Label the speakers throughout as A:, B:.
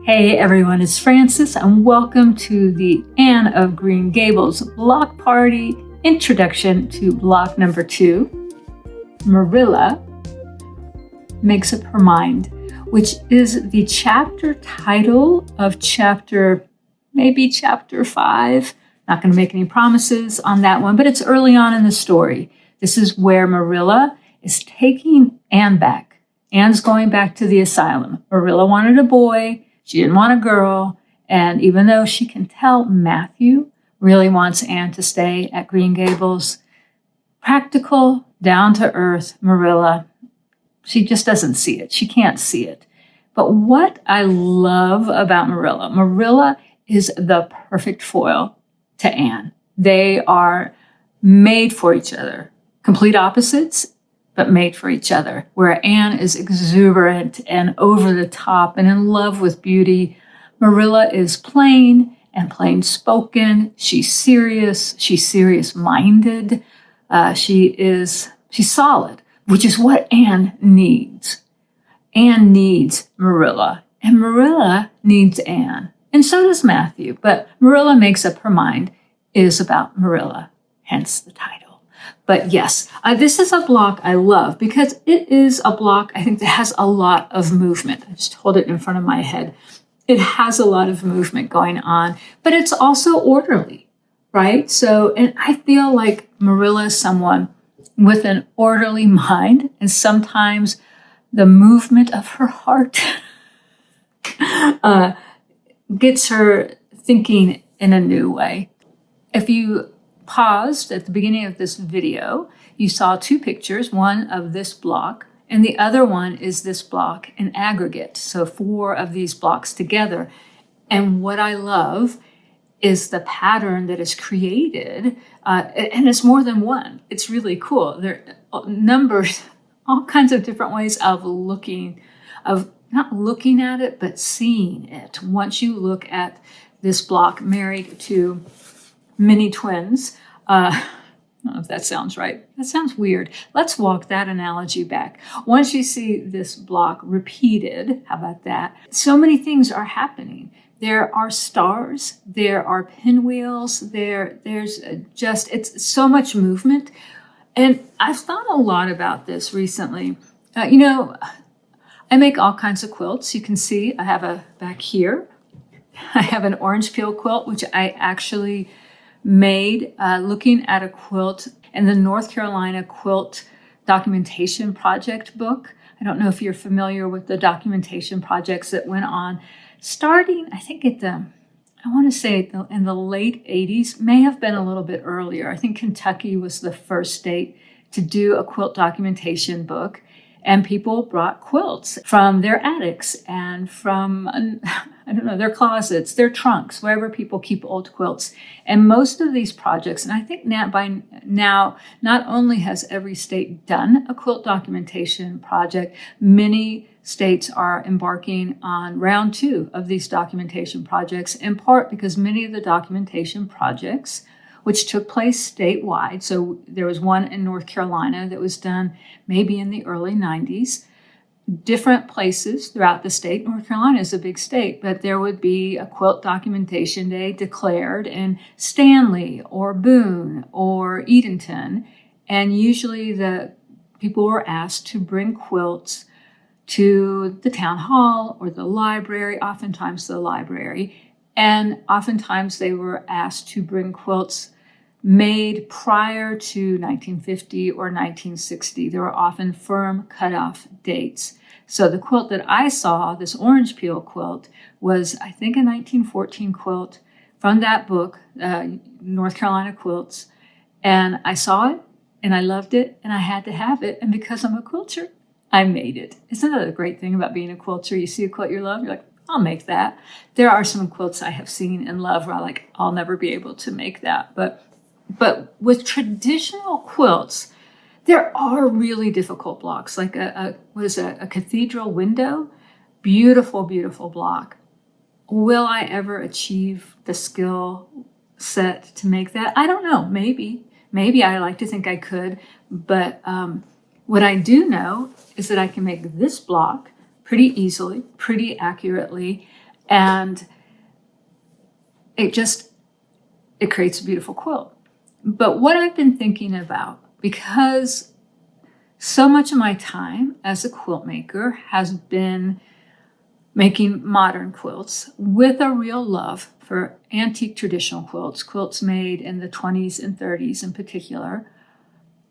A: Hey everyone, it's Frances and welcome to the Anne of Green Gables block party introduction to block number 2. Marilla makes up her mind, which is the chapter title of maybe chapter 5. Not going to make any promises on that one, but it's early on in the story. This is where Marilla is taking Anne back. Anne's going back to the asylum. Marilla wanted a boy. She didn't want a girl, and even though she can tell Matthew really wants Anne to stay at Green Gables, practical, down-to-earth Marilla, she just doesn't see it. She can't see it. But what I love about Marilla is the perfect foil to Anne. They are made for each other, complete opposites, but made for each other, where Anne is exuberant and over the top and in love with beauty. Marilla is plain and plain spoken. She's serious. She's serious-minded. She's solid, which is what Anne needs. Anne needs Marilla, and Marilla needs Anne, and so does Matthew. But Marilla makes up her mind is about Marilla, hence the title. But yes, this is a block I love because it is a block I think that has a lot of movement. I just hold it in front of my head. It has a lot of movement going on, but it's also orderly, right? So, and I feel like Marilla is someone with an orderly mind, and sometimes the movement of her heart gets her thinking in a new way. If you paused at the beginning of this video, you saw 2 pictures, one of this block and the other one is this block in aggregate. So 4 of these blocks together. And what I love is the pattern that is created, and it's more than one. It's really cool. There are numbers, all kinds of different ways of not looking at it, but seeing it. Once you look at this block married to mini twins. I don't know if that sounds right. That sounds weird. Let's walk that analogy back. Once you see this block repeated, how about that? So many things are happening. There are stars, there are pinwheels, there's just, it's so much movement. And I've thought a lot about this recently. I make all kinds of quilts. You can see I have back here, I have an orange peel quilt, which I actually made looking at a quilt in the North Carolina Quilt Documentation Project book. I don't know if you're familiar with the documentation projects that went on starting, I think in the late 80s, may have been a little bit earlier. I think Kentucky was the first state to do a quilt documentation book. And people brought quilts from their attics and from, their closets, their trunks, wherever people keep old quilts. And most of these projects, and I think by now, not only has every state done a quilt documentation project, many states are embarking on round 2 of these documentation projects, in part because many of the documentation projects which took place statewide. So there was one in North Carolina that was done maybe in the early 90s. Different places throughout the state. North Carolina is a big state, but there would be a quilt documentation day declared in Stanley or Boone or Edenton. And usually the people were asked to bring quilts to the town hall or the library, oftentimes the library. And oftentimes they were asked to bring quilts made prior to 1950 or 1960. There were often firm cutoff dates. So the quilt that I saw, this orange peel quilt, was I think a 1914 quilt from that book, North Carolina Quilts. And I saw it and I loved it and I had to have it. And because I'm a quilter, I made it. Isn't that a great thing about being a quilter? You see a quilt you love, you're like, I'll make that. There are some quilts I have seen and love where I'll never be able to make that. But with traditional quilts, there are really difficult blocks, like a cathedral window. Beautiful, beautiful block. Will I ever achieve the skill set to make that? I don't know. Maybe I like to think I could. But what I do know is that I can make this block pretty easily, pretty accurately. And it creates a beautiful quilt. But what I've been thinking about, because so much of my time as a quilt maker has been making modern quilts with a real love for antique traditional quilts made in the 20s and 30s in particular,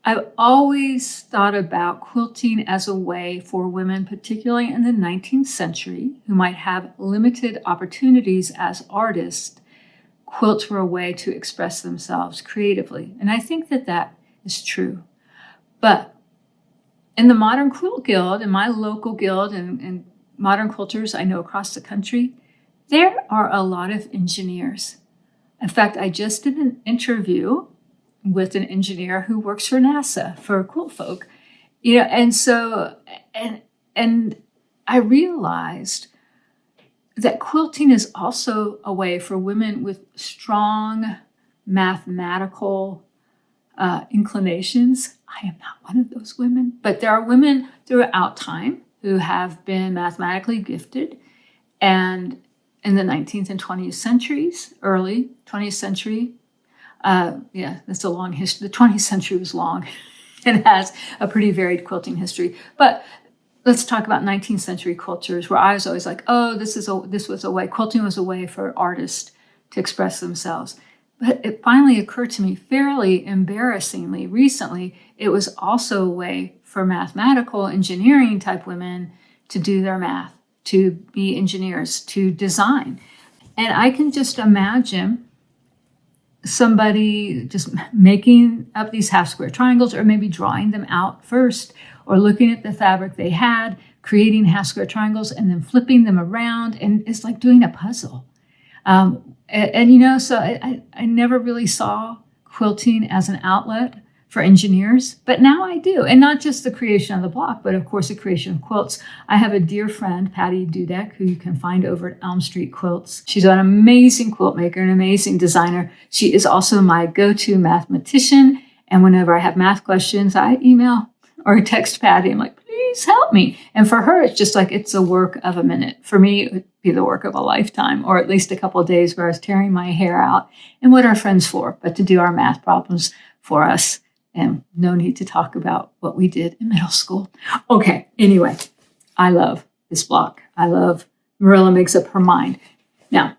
A: I've always thought about quilting as a way for women, particularly in the 19th century, who might have limited opportunities as artists. Quilts were a way to express themselves creatively. And I think that that is true. But in the Modern Quilt Guild, in my local guild, and modern quilters I know across the country, there are a lot of engineers. In fact, I just did an interview with an engineer who works for NASA, for Quilt Folk, and so, and I realized that quilting is also a way for women with strong mathematical inclinations. I am not one of those women, but there are women throughout time who have been mathematically gifted. And in the 19th and 20th centuries, early 20th century, that's a long history. The 20th century was long. It has a pretty varied quilting history. But let's talk about 19th century quilters, where I was always like, oh, this was a way, quilting was a way for artists to express themselves. But it finally occurred to me fairly embarrassingly recently, it was also a way for mathematical engineering type women to do their math, to be engineers, to design. And I can just imagine somebody just making up these half square triangles, or maybe drawing them out first, or looking at the fabric they had, creating half square triangles, and then flipping them around. And it's like doing a puzzle. So I never really saw quilting as an outlet for engineers, but now I do. And not just the creation of the block, but of course the creation of quilts. I have a dear friend, Patty Dudek, who you can find over at Elm Street Quilts. She's an amazing quilt maker, an amazing designer. She is also my go-to mathematician. And whenever I have math questions, I email or text Patty. I'm like, please help me. And for her, it's just like, it's a work of a minute. For me, it would be the work of a lifetime, or at least a couple of days where I was tearing my hair out. And what are friends for but to do our math problems for us? And no need to talk about what we did in middle school. Okay, anyway, I love this block. I love Marilla Makes Up Her Mind. Now,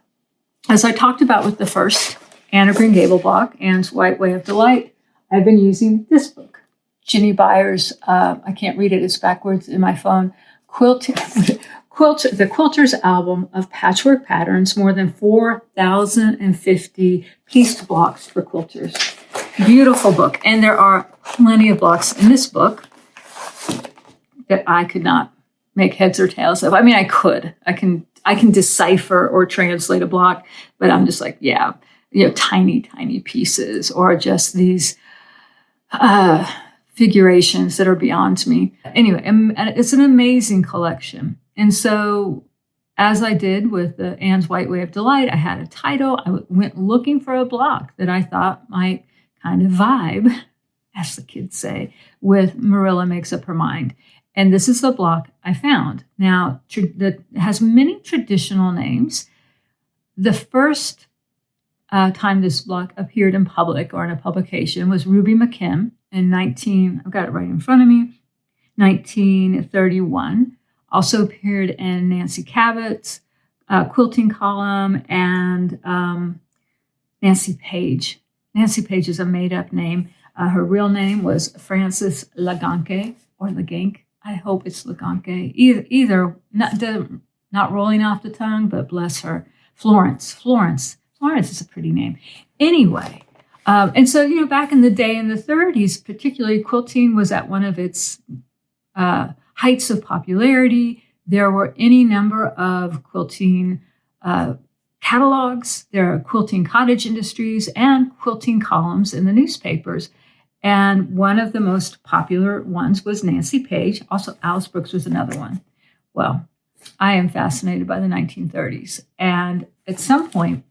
A: as I talked about with the first Anne of Green Gable block, Anne's White Way of Delight, I've been using this book, Ginny Byers', I can't read it, it's backwards in my phone, The Quilter's Album of Patchwork Patterns, more than 4,050 pieced blocks for quilters. Beautiful book. And there are plenty of blocks in this book that I could not make heads or tails of. I mean, I could. I can decipher or translate a block, but I'm just like, tiny, tiny pieces, or just these figurations that are beyond me. Anyway, and it's an amazing collection. And so, as I did with the Anne's White Way of Delight, I had a title. I went looking for a block that I thought might kind of vibe, as the kids say, with Marilla Makes Up Her Mind. And this is the block I found. Now, that has many traditional names. The first time this block appeared in public or in a publication was Ruby McKim in I've got it right in front of me, 1931. Also appeared in Nancy Cabot's quilting column, and Nancy Page. Nancy Page is a made-up name. Her real name was Frances Laganke, or Lagank. I hope it's Laganke. Either not rolling off the tongue, but bless her. Florence is a pretty name. Anyway, and so, back in the day in the 30s, particularly, quilting was at one of its heights of popularity. There were any number of quilting catalogs. There are quilting cottage industries and quilting columns in the newspapers. And one of the most popular ones was Nancy Page. Also, Alice Brooks was another one. Well, I am fascinated by the 1930s. And at some point,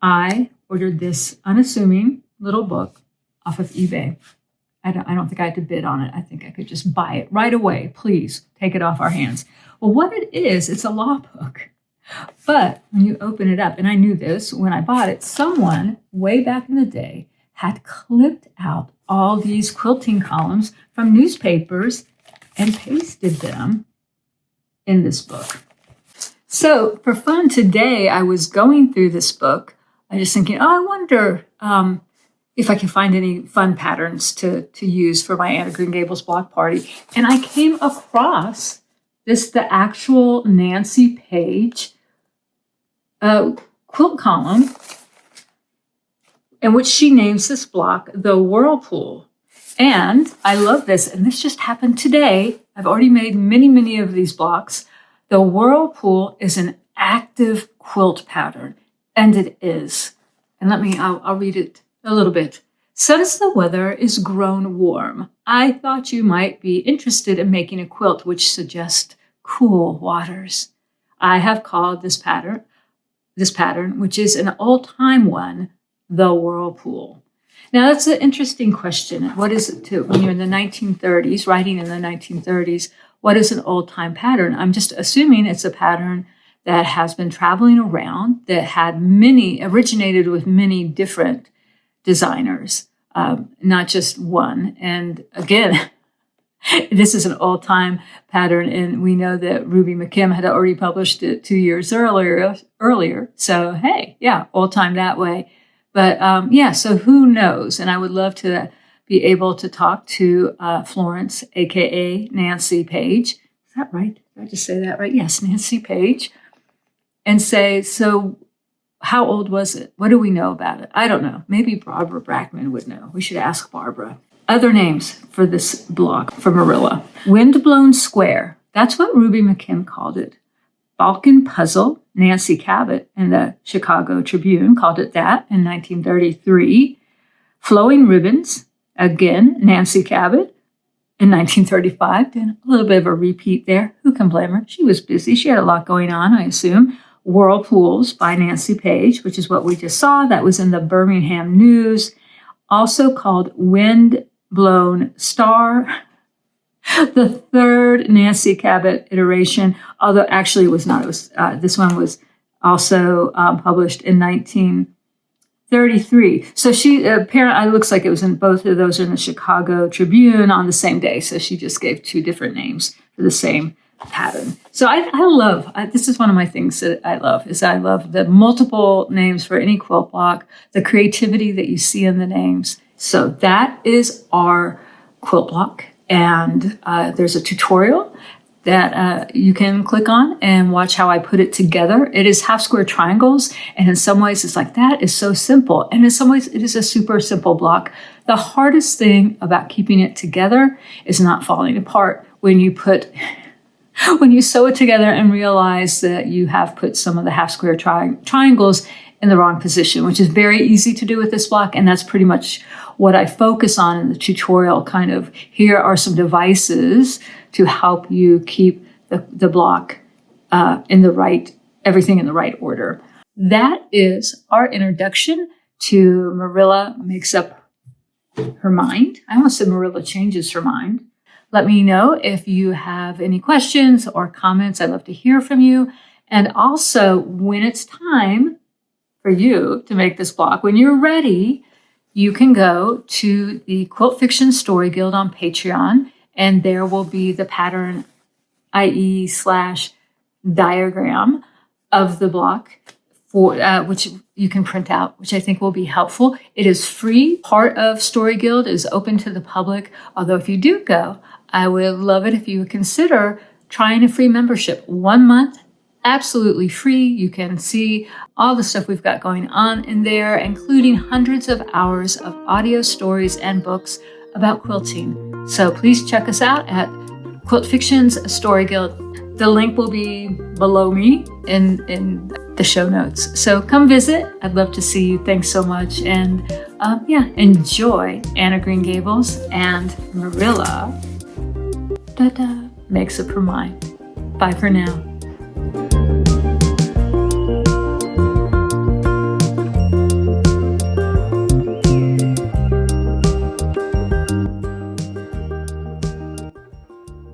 A: I ordered this unassuming little book off of eBay. I don't think I had to bid on it. I think I could just buy it right away. Please take it off our hands. Well, what it is, it's a law book. But when you open it up, and I knew this when I bought it, someone way back in the day had clipped out all these quilting columns from newspapers and pasted them in this book. So for fun today, I was going through this book. I was thinking, I wonder if I can find any fun patterns to use for my Anna Green Gables block party. And I came across the actual Nancy Page quilt column, in which she names this block the Whirlpool. And I love this, and this just happened today. I've already made many, many of these blocks. The Whirlpool is an active quilt pattern, and it is. And I'll read it a little bit. Since the weather is grown warm, I thought you might be interested in making a quilt which suggests cool waters. I have called this pattern, which is an old-time one, the Whirlpool. Now, that's an interesting question. What is it when you're in the 1930s, writing in the 1930s, what is an old-time pattern? I'm just assuming it's a pattern that has been traveling around, that originated with many different designers, not just one. And again, this is an old-time pattern, and we know that Ruby McKim had already published it 2 years earlier. So, hey, yeah, old-time that way. But so who knows? And I would love to be able to talk to Florence, aka Nancy Page. Is that right? Did I just say that right? Yes, Nancy Page. And say, so how old was it? What do we know about it? I don't know. Maybe Barbara Brackman would know. We should ask Barbara. Other names for this block for Marilla. Windblown Square. That's what Ruby McKim called it. Balkan Puzzle. Nancy Cabot in the Chicago Tribune called it that in 1933. Flowing Ribbons. Again, Nancy Cabot in 1935. Did a little bit of a repeat there. Who can blame her? She was busy. She had a lot going on, I assume. Whirlpools by Nancy Page, which is what we just saw. That was in the Birmingham News. Also called Wind-Blown Star. The third Nancy Cabot iteration, although actually it was not. It was this one was also published in 1933. So she apparently, it looks like it was in both of those in the Chicago Tribune on the same day. So she just gave two different names for the same pattern. So I love, this is one of my things that I love, is I love the multiple names for any quilt block, the creativity that you see in the names. So that is our quilt block. And there's a tutorial that you can click on and watch how I put it together. It is half square triangles. And in some ways it's like, that is so simple. And in some ways it is a super simple block. The hardest thing about keeping it together is not falling apart when you sew it together and realize that you have put some of the half square triangles in the wrong position, which is very easy to do with this block. And that's pretty much what I focus on in the tutorial. Kind of, here are some devices to help you keep the block everything in the right order. That is our introduction to Marilla Makes Up Her Mind. I almost said Marilla Changes Her Mind. Let me know if you have any questions or comments. I'd love to hear from you. And also, when it's time for you to make this block, when you're ready, you can go to the Quilt Fiction Story Guild on Patreon, and there will be the pattern /diagram of the block for which you can print out, which I think will be helpful. It is free. Part of Story Guild is open to the public, although if you do go, I would love it if you would consider trying a free membership. 1 month, absolutely free. You can see all the stuff we've got going on in there, including hundreds of hours of audio stories and books about quilting. So please check us out at Quilt Fiction's Story Guild. The link will be below me in the show notes. So come visit. I'd love to see you. Thanks so much. And enjoy Anna Green Gables and Marilla Makes Up Her Mind. Bye for now.